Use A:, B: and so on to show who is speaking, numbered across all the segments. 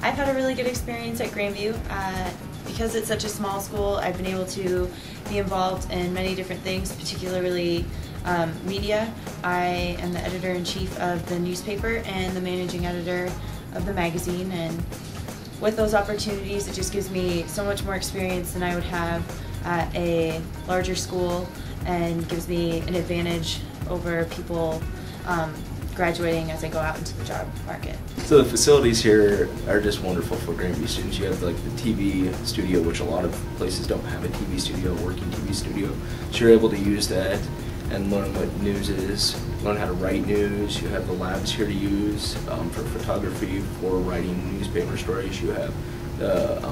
A: I've had a really good experience at Grandview. Because it's such a small school, I've been able to be involved in many different things, particularly media. I am the editor-in-chief of the newspaper and the managing editor of the magazine, and with those opportunities it just gives me so much more experience than I would have at a larger school, and gives me an advantage over people graduating as I go out into the job market.
B: So the facilities here are just wonderful for Grandview students. You have like the TV studio, which a lot of places don't have a TV studio, a working TV studio. So you're able to use that and learn what news is, learn how to write news. You have the labs here to use for photography, for writing newspaper stories. You have the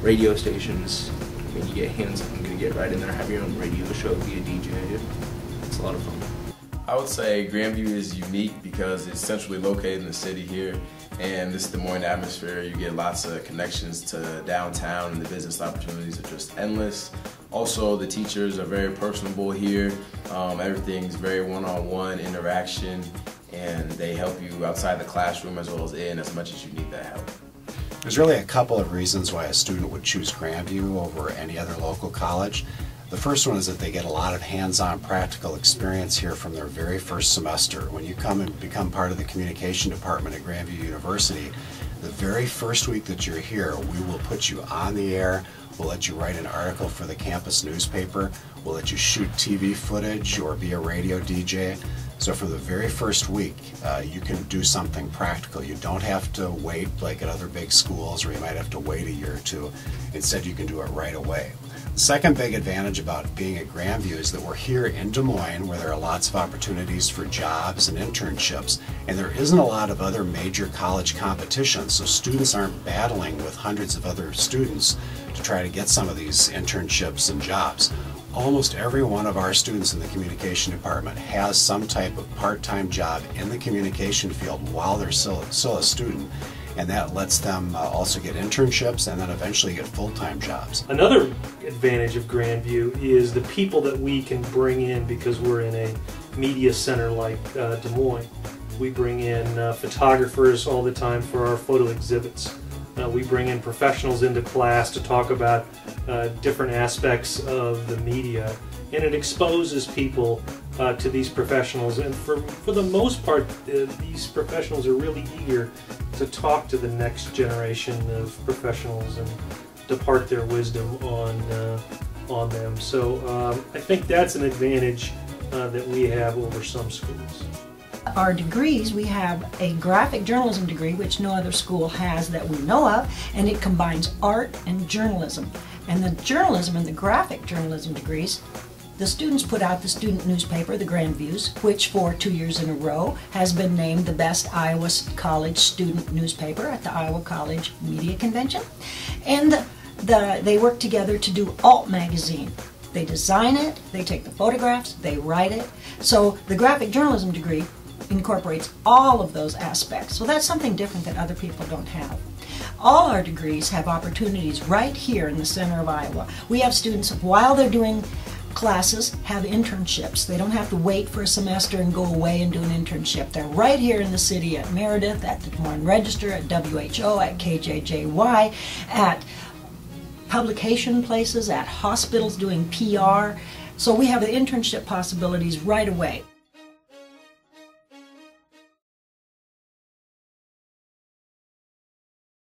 B: radio stations. I mean, you get hands-on, you get right in there, have your own radio show, be a DJ. It's a lot of fun.
C: I would say Grandview is unique because it's centrally located in the city here, and this Des Moines atmosphere, you get lots of connections to downtown, and the business opportunities are just endless. Also, the teachers are very personable here. Everything's very one-on-one interaction, and they help you outside the classroom as well as in as much as you need that help.
D: There's really a couple of reasons why a student would choose Grandview over any other local college. The first one is that they get a lot of hands-on practical experience here from their very first semester. When you come and become part of the communication department at Grandview University, the very first week that you're here, we will put you on the air. We'll let you write an article for the campus newspaper. We'll let you shoot TV footage or be a radio DJ. So for the very first week, you can do something practical. You don't have to wait like at other big schools, or you might have to wait a year or two. Instead, you can do it right away. The second big advantage about being at Grandview is that we're here in Des Moines, where there are lots of opportunities for jobs and internships, and there isn't a lot of other major college competition, so students aren't battling with hundreds of other students to try to get some of these internships and jobs. Almost every one of our students in the communication department has some type of part-time job in the communication field while they're still a student, and that lets them also get internships and then eventually get full-time jobs.
E: Another advantage of Grandview is the people that we can bring in because we're in a media center like Des Moines. We bring in photographers all the time for our photo exhibits. We bring in professionals into class to talk about different aspects of the media, and it exposes people to these professionals, and for the most part these professionals are really eager to talk to the next generation of professionals and depart their wisdom on them. So I think that's an advantage that we have over some schools.
F: Our degrees, we have a graphic journalism degree, which no other school has that we know of, and it combines art and journalism. And the journalism and the graphic journalism degrees, the students put out the student newspaper, the Grandviews, which for 2 years in a row has been named the best Iowa College student newspaper at the Iowa College Media Convention. And they work together to do Alt magazine. They design it, they take the photographs, they write it. So the graphic journalism degree incorporates all of those aspects. So that's something different that other people don't have. All our degrees have opportunities right here in the center of Iowa. We have students, while they're doing classes, have internships. They don't have to wait for a semester and go away and do an internship. They're right here in the city at Meredith, at the Des Moines Register, at WHO, at KJJY, at publication places, at hospitals doing PR. So we have the internship possibilities right away.